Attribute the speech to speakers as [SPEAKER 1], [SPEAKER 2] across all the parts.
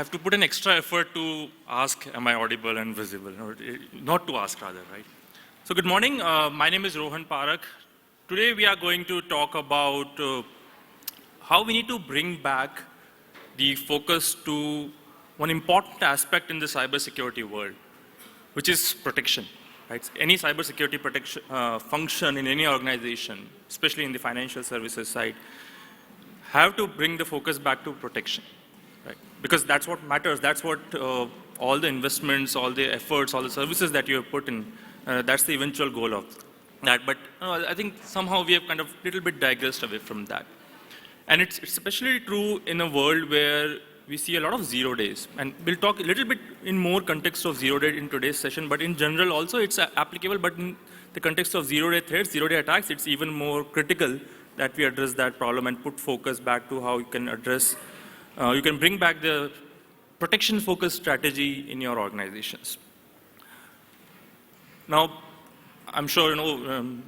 [SPEAKER 1] have to put an extra effort to ask, am I audible and visible? Or not to ask, rather, right? So good morning. My name is Rohan Parak. Today we are going to talk about how we need to bring back the focus to one important aspect in the cybersecurity world, which is protection. Right? Any cybersecurity protection function in any organization, especially in the financial services side, have to bring the focus back to protection. Right? Because that's what matters. That's what all the investments, all the efforts, all the services that you have put in, that's the eventual goal of that. But I think somehow we have kind of a little bit digressed away from that. And it's especially true in a world where we see a lot of 0 days. And we'll talk a little bit in more context of 0 day in today's session, but in general also it's applicable, but in the context of 0 day threats, 0 day attacks, it's even more critical that we address that problem and put focus back to how you can address, you can bring back the protection-focused strategy in your organizations. Now, I'm sure,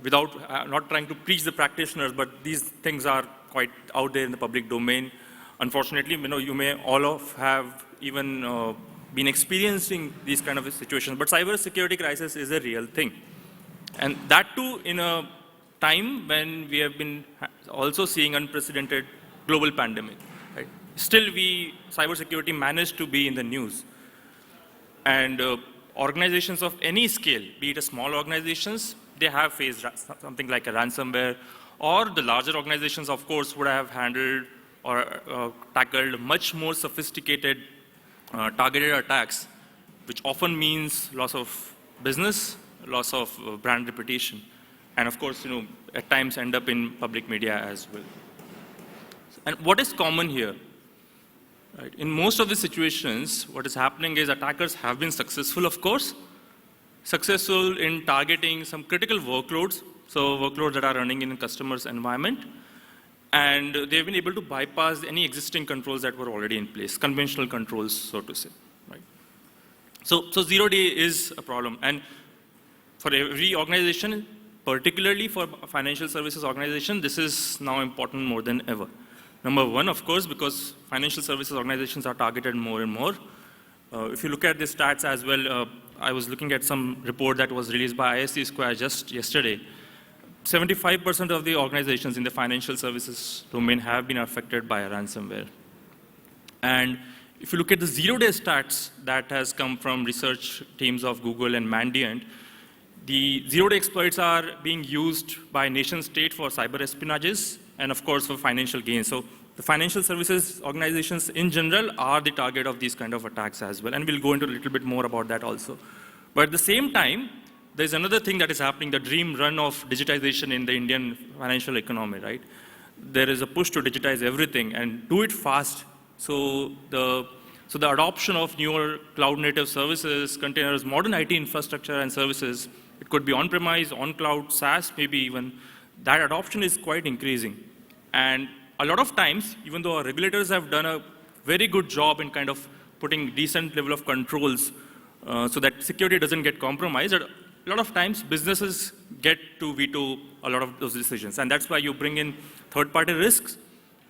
[SPEAKER 1] without not trying to preach the practitioners, but these things are quite out there in the public domain. Unfortunately, you may all have even been experiencing these kind of situations, but cybersecurity crisis is a real thing. And that too in a time when we have been also seeing unprecedented global pandemic. Right? Still, cybersecurity managed to be in the news. And organizations of any scale, be it a small organizations, they have faced something like a ransomware, or the larger organizations, of course, would have handled or tackled much more sophisticated targeted attacks, which often means loss of business, loss of brand reputation, and of course, at times end up in public media as well. And what is common here? Right? In most of the situations, what is happening is attackers have been successful, of course, successful in targeting some critical workloads, so workloads that are running in a customer's environment, and they've been able to bypass any existing controls that were already in place, conventional controls, so to say. Right? So 0 day is a problem, and for every organization, particularly for financial services organization, this is now important more than ever. Number one, of course, because financial services organizations are targeted more and more. If you look at the stats as well, I was looking at some report that was released by ISC Square just yesterday. 75% of the organizations in the financial services domain have been affected by a ransomware. And if you look at the 0 day stats that has come from research teams of Google and Mandiant, the 0 day exploits are being used by nation state for cyber espionages and of course for financial gain. So the financial services organizations in general are the target of these kind of attacks as well. And we'll go into a little bit more about that also. But at the same time, there's another thing that is happening, the dream run of digitization in the Indian financial economy, right? There is a push to digitize everything and do it fast. So the adoption of newer cloud native services, containers, modern IT infrastructure and services, it could be on-premise, on-cloud, SaaS maybe even, that adoption is quite increasing. And a lot of times, even though our regulators have done a very good job in kind of putting decent level of controls so that security doesn't get compromised, a lot of times businesses get to veto a lot of those decisions. And that's why you bring in third-party risks.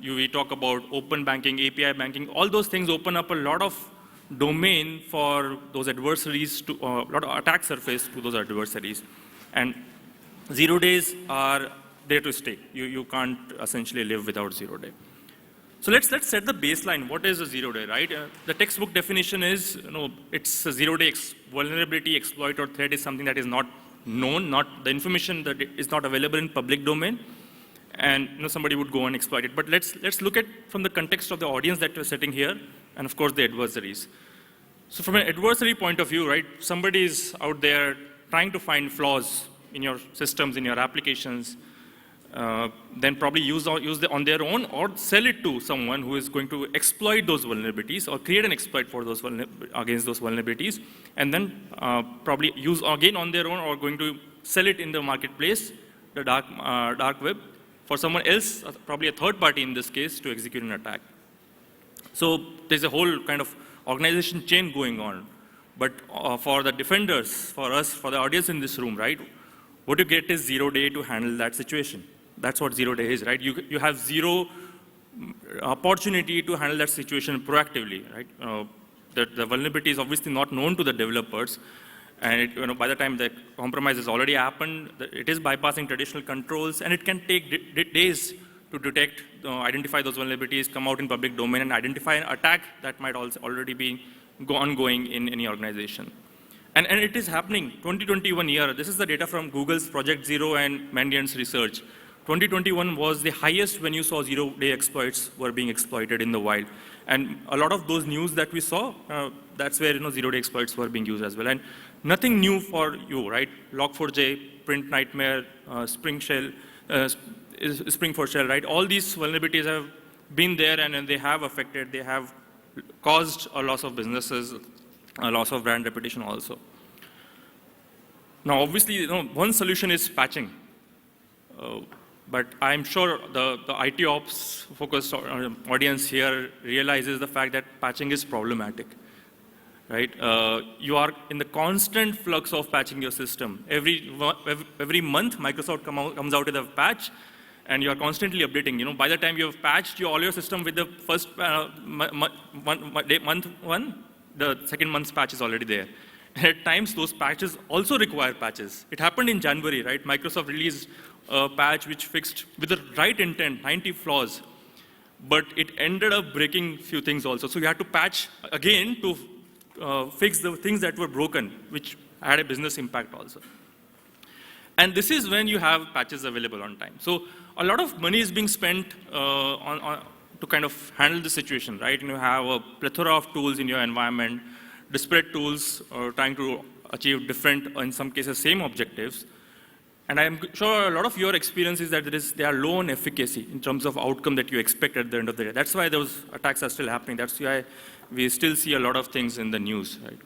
[SPEAKER 1] We talk about open banking, API banking, all those things open up a lot of domain for those adversaries, to a lot of attack surface to those adversaries. And 0 days are there to stay. You can't essentially live without 0 day. So let's set the baseline. What is a 0 day, right? The textbook definition is, it's a 0 day vulnerability, exploit, or threat is something that is not known, the information that is not available in public domain, and somebody would go and exploit it. But let's look at from the context of the audience that we're sitting here, and of course the adversaries. So from an adversary point of view, right, somebody is out there trying to find flaws in your systems, in your applications, then probably use it on their own or sell it to someone who is going to exploit those vulnerabilities or create an exploit for those against those vulnerabilities, and then probably use again on their own or going to sell it in the marketplace, the dark web, for someone else, probably a third party in this case, to execute an attack. So there's a whole kind of organization chain going on. But for the defenders, for us, for the audience in this room, right, what you get is 0 day to handle that situation. That's what 0 day is, right? You have zero opportunity to handle that situation proactively, right? The vulnerability is obviously not known to the developers, and by the time the compromise has already happened, it is bypassing traditional controls, and it can take days to detect, identify those vulnerabilities, come out in public domain, and identify an attack that might also already be ongoing in any organization. And it is happening. 2021 year, this is the data from Google's Project Zero and Mandiant's research. 2021 was the highest when you saw zero-day exploits were being exploited in the wild. And a lot of those news that we saw, that's where zero-day exploits were being used as well. And nothing new for you, right? Log4j, Print Nightmare, Spring4Shell, right? All these vulnerabilities have been there, and they have affected, they have caused a loss of businesses, a loss of brand reputation also. Now, obviously, one solution is patching. But I'm sure the IT ops focused audience here realizes the fact that patching is problematic, right? You are in the constant flux of patching your system. Every month, Microsoft comes out with a patch, and you are constantly updating. By the time you have patched all your system with the first month one, the second month's patch is already there. And at times, those patches also require patches. It happened in January, right? Microsoft released a patch which fixed, with the right intent, 90 flaws. But it ended up breaking few things also. So you had to patch again to fix the things that were broken, which had a business impact also. And this is when you have patches available on time. So a lot of money is being spent to kind of handle the situation, right? You have a plethora of tools in your environment, disparate tools trying to achieve different, in some cases, same objectives. And I'm sure a lot of your experience is that they are low on efficacy in terms of outcome that you expect at the end of the day. That's why those attacks are still happening. That's why we still see a lot of things in the news, right?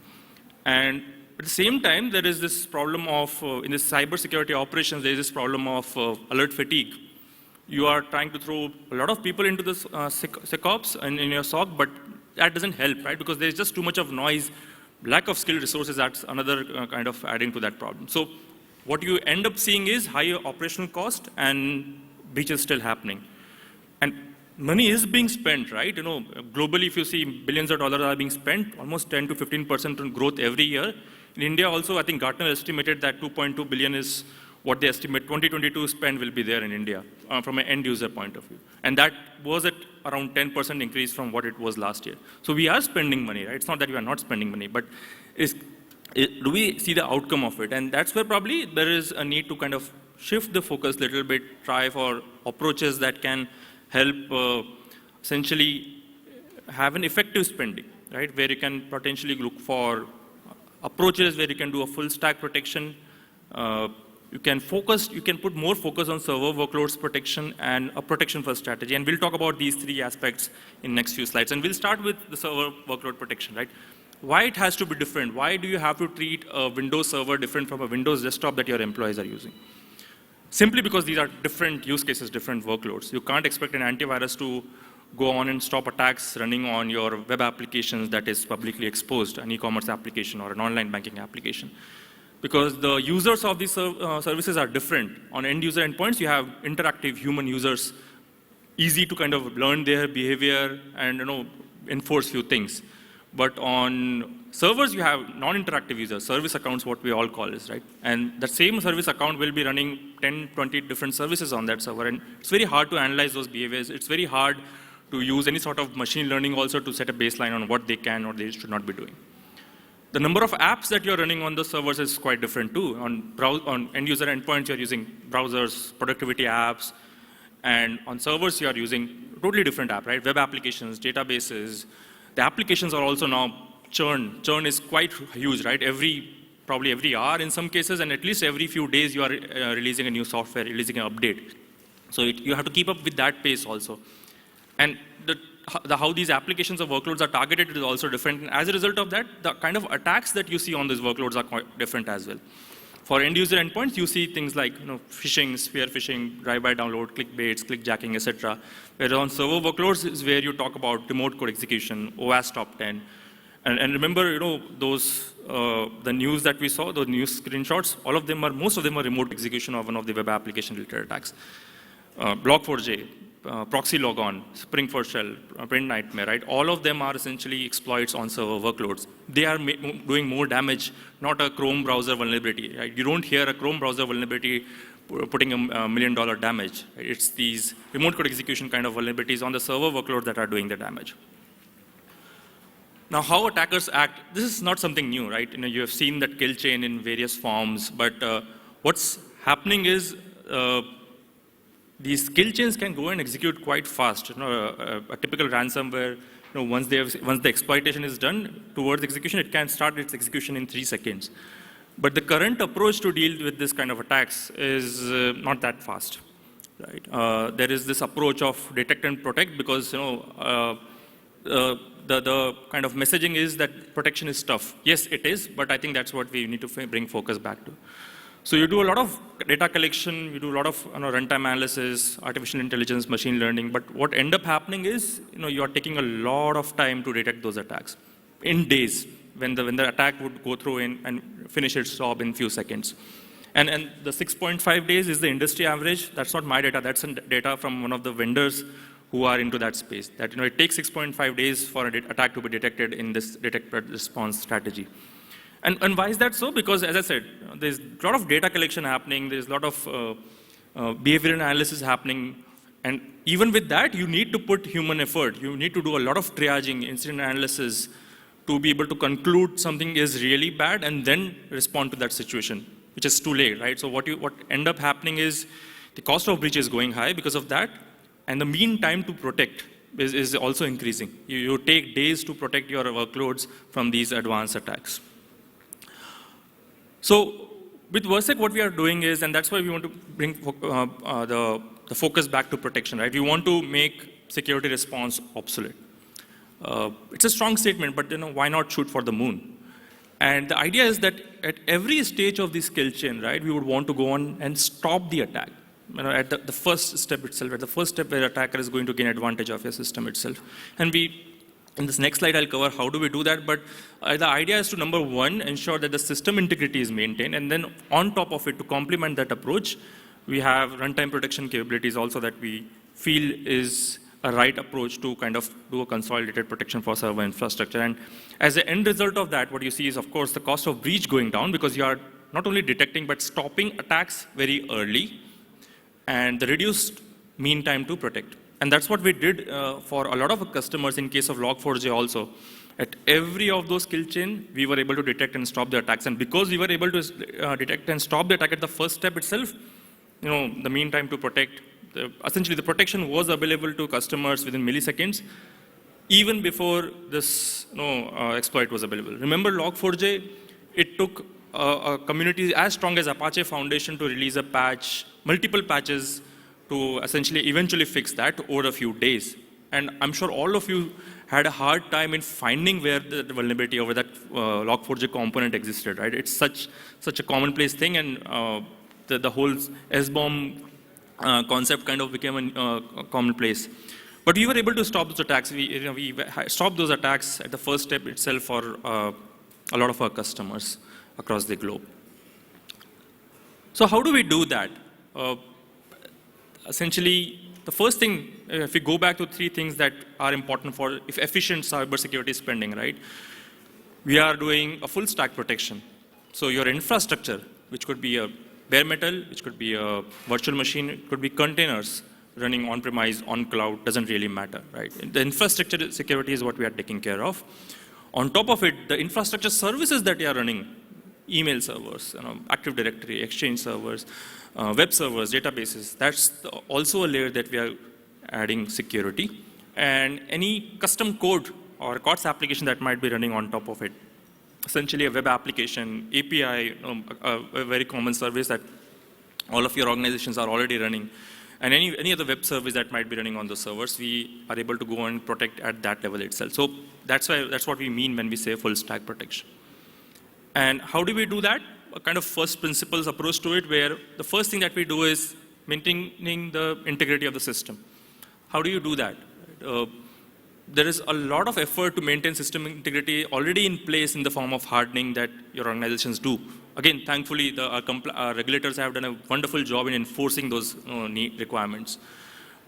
[SPEAKER 1] And at the same time, there is this problem of, in the cybersecurity operations, there is this problem of alert fatigue. You are trying to throw a lot of people into this SecOps and in your SOC, but that doesn't help, right? Because there's just too much of noise, lack of skilled resources, that's another kind of adding to that problem. So what you end up seeing is higher operational cost and breaches still happening. And money is being spent, right? Globally, if you see billions of dollars are being spent, almost 10 to 15% on growth every year. In India also, I think Gartner estimated that 2.2 billion is what they estimate 2022 spend will be there in India from an end user point of view. And that was at around 10% increase from what it was last year. So we are spending money, right? It's not that we are not spending money, but do we see the outcome of it? And that's where probably there is a need to kind of shift the focus a little bit, try for approaches that can help essentially have an effective spending, right? Where you can potentially look for approaches where you can do a full stack protection. You can put more focus on server workloads protection and a protection first strategy. And we'll talk about these three aspects in next few slides. And we'll start with the server workload protection, right? Why it has to be different? Why do you have to treat a Windows server different from a Windows desktop that your employees are using? Simply because these are different use cases, different workloads. You can't expect an antivirus to go on and stop attacks running on your web applications that is publicly exposed, an e-commerce application or an online banking application. Because the users of these services are different. On end user endpoints, you have interactive human users, easy to kind of learn their behavior and enforce few things. But on servers, you have non-interactive users, service accounts, what we all call is, right? And the same service account will be running 10, 20 different services on that server. And it's very hard to analyze those behaviors. It's very hard to use any sort of machine learning also to set a baseline on what they can or they should not be doing. The number of apps that you're running on the servers is quite different too. On end user endpoints, you're using browsers, productivity apps, and on servers, you're using totally different app, right? Web applications, databases. The applications are also now churn. Churn is quite huge, right? Probably every hour in some cases, and at least every few days you are releasing a new software, releasing an update. So you have to keep up with that pace also. And how these applications or workloads are targeted is also different. And as a result of that, the kind of attacks that you see on these workloads are quite different as well. For end user endpoints, you see things like phishing, spear phishing, drive-by download, clickbaits, clickjacking, etc. Whereas on server workloads is where you talk about remote code execution, OWASP top 10. And remember, those the news that we saw, those news screenshots, most of them are remote execution of one of the web application related attacks. Log4j, proxy logon, Spring for Shell, Print Nightmare, right? All of them are essentially exploits on server workloads. They are doing more damage, not a Chrome browser vulnerability, right? You don't hear a Chrome browser vulnerability putting $1 million damage. Right? It's these remote code execution kind of vulnerabilities on the server workloads that are doing the damage. Now, how attackers act, this is not something new, right? You have seen that kill chain in various forms, but what's happening is these kill chains can go and execute quite fast. A typical ransomware, once the exploitation is done towards execution, it can start its execution in 3 seconds. But the current approach to deal with this kind of attacks is not that fast, right? There is this approach of detect and protect because the kind of messaging is that protection is tough. Yes, it is, but I think that's what we need to bring focus back to. So you do a lot of data collection, you do a lot of runtime analysis, artificial intelligence, machine learning, but what end up happening is you are taking a lot of time to detect those attacks in days when the attack would go through and finish its job in few seconds. And the 6.5 days is the industry average. That's not my data, that's data from one of the vendors who are into that space. That it takes 6.5 days for an attack to be detected in this detect response strategy. And why is that so? Because as I said, there's a lot of data collection happening, there's a lot of behavioral analysis happening, and even with that, you need to put human effort. You need to do a lot of triaging, incident analysis to be able to conclude something is really bad and then respond to that situation, which is too late, right? So what end up happening is the cost of breach is going high because of that, and the mean time to protect is also increasing. You take days to protect your workloads from these advanced attacks. So with Versec, what we are doing is, and that's why we want to bring the focus back to protection, right? We want to make security response obsolete. It's a strong statement, but why not shoot for the moon? And the idea is that at every stage of this kill chain, right, we would want to go on and stop the attack. At the first step itself, at the first step where the attacker is going to gain advantage of your system itself. And in this next slide, I'll cover how do we do that, but the idea is to, number one, ensure that the system integrity is maintained, and then on top of it, to complement that approach, we have runtime protection capabilities also that we feel is a right approach to kind of do a consolidated protection for server infrastructure. And as an end result of that, what you see is, of course, the cost of breach going down because you are not only detecting, but stopping attacks very early, and the reduced mean time to protect. And that's what we did for a lot of customers in case of Log4j also. At every of those kill chain, we were able to detect and stop the attacks. And because we were able to detect and stop the attack at the first step itself, the mean time to protect, essentially the protection was available to customers within milliseconds, even before this exploit was available. Remember Log4j, it took a community as strong as Apache Foundation to release a patch, multiple patches, to essentially eventually fix that over a few days. And I'm sure all of you had a hard time in finding where the vulnerability over that Log4j component existed, right? It's such a commonplace thing, and the whole SBOM concept kind of became a commonplace. But we were able to stop those attacks. We stopped those attacks at the first step itself for a lot of our customers across the globe. So how do we do that? Essentially, the first thing, if we go back to 3 things that are important for efficient cybersecurity spending, right? We are doing a full stack protection. So your infrastructure, which could be a bare metal, which could be a virtual machine, it could be containers running on-premise, on cloud, doesn't really matter, right? The infrastructure security is what we are taking care of. On top of it, the infrastructure services that you are running, email servers, Active Directory, Exchange servers, web servers, databases, that's also a layer that we are adding security. And any custom code or COTS application that might be running on top of it. Essentially a web application, API, a very common service that all of your organizations are already running. And any other web service that might be running on those servers, we are able to go and protect at that level itself. So that's what we mean when we say full stack protection. And how do we do that? A kind of first principles approach to it, where the first thing that we do is maintaining the integrity of the system. How do you do that? There is a lot of effort to maintain system integrity already in place in the form of hardening that your organizations do. Again, thankfully, our regulators have done a wonderful job in enforcing those requirements.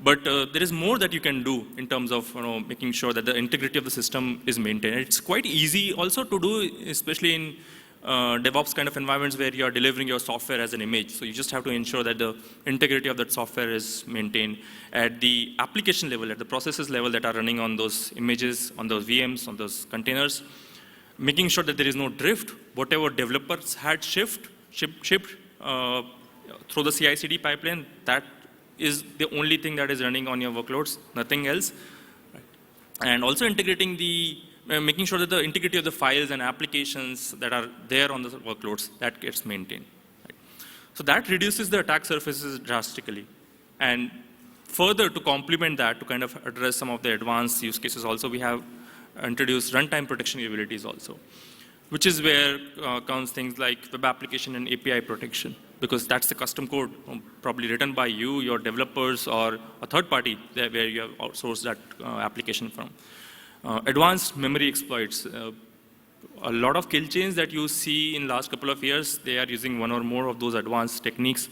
[SPEAKER 1] But there is more that you can do in terms of making sure that the integrity of the system is maintained. It's quite easy also to do, especially in DevOps kind of environments where you are delivering your software as an image. So you just have to ensure that the integrity of that software is maintained at the application level, at the processes level that are running on those images, on those VMs, on those containers, making sure that there is no drift. Whatever developers had shipped through the CI/CD pipeline, that is the only thing that is running on your workloads, nothing else. And also integrating making sure that the integrity of the files and applications that are there on the workloads, that gets maintained. Right? So that reduces the attack surfaces drastically. And further, to complement that, to kind of address some of the advanced use cases also, we have introduced runtime protection capabilities also, which is where comes things like web application and API protection, because that's the custom code probably written by you, your developers, or a third party where you have outsourced that application from. Advanced memory exploits. A lot of kill chains that you see in last couple of years, they are using one or more of those advanced techniques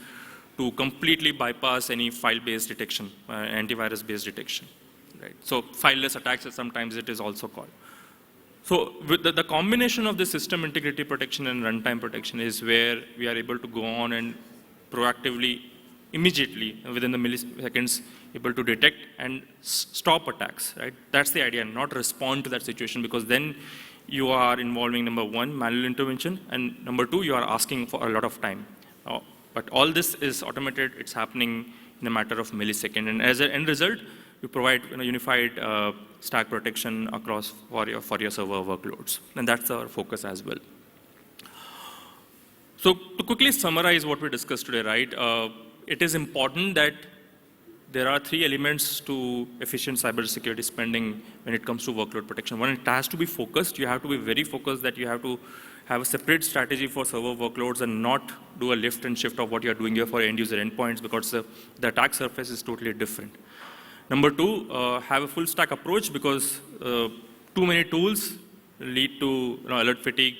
[SPEAKER 1] to completely bypass any file-based detection, antivirus-based detection. Right? So fileless attacks, sometimes it is also called. So with the combination of the system integrity protection and runtime protection is where we are able to go on and proactively, immediately, within the milliseconds, able to detect and stop attacks, right? That's the idea, not respond to that situation, because then you are involving, number one, manual intervention, and number two, you are asking for a lot of time. But all this is automated, it's happening in a matter of milliseconds, and as an end result, you provide unified stack protection across for your server workloads, and that's our focus as well. So to quickly summarize what we discussed today, right? It is important that there are three elements to efficient cybersecurity spending when it comes to workload protection. One, it has to be focused. You have to be very focused that you have to have a separate strategy for server workloads and not do a lift and shift of what you're doing here for end user endpoints, because the attack surface is totally different. Number two, have a full stack approach, because too many tools lead to alert fatigue.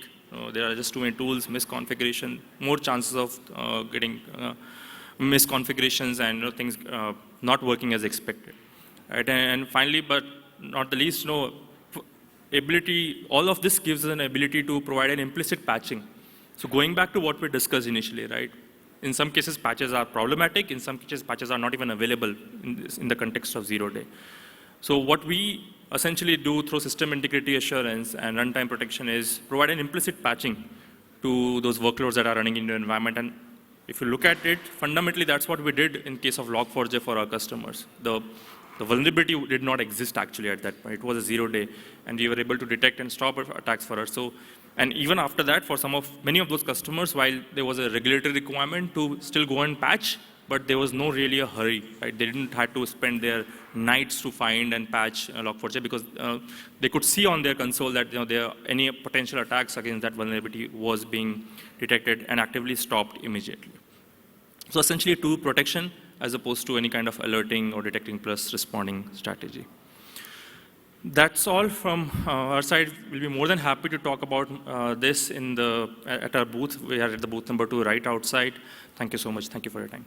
[SPEAKER 1] There are just too many tools, misconfiguration, more chances of getting misconfigurations and things not working as expected. Right? And finally, but not the least, ability, all of this gives us an ability to provide an implicit patching. So going back to what we discussed initially, right? In some cases, patches are problematic. In some cases, patches are not even available in the context of 0-day. So what we essentially do through system integrity assurance and runtime protection is provide an implicit patching to those workloads that are running in your environment. And if you look at it, fundamentally, that's what we did in case of Log4j for our customers. The vulnerability did not exist actually at that point. It was a 0-day, and we were able to detect and stop attacks for us. So, and even after that, for many of those customers, while there was a regulatory requirement to still go and patch, but there was no really a hurry, right? They didn't have to spend their nights to find and patch Log4j, because they could see on their console that any potential attacks against that vulnerability was being detected and actively stopped immediately. So essentially, tool protection as opposed to any kind of alerting or detecting plus responding strategy. That's all from our side. We'll be more than happy to talk about this at our booth. We are at the booth number 2 right outside. Thank you so much. Thank you for your time.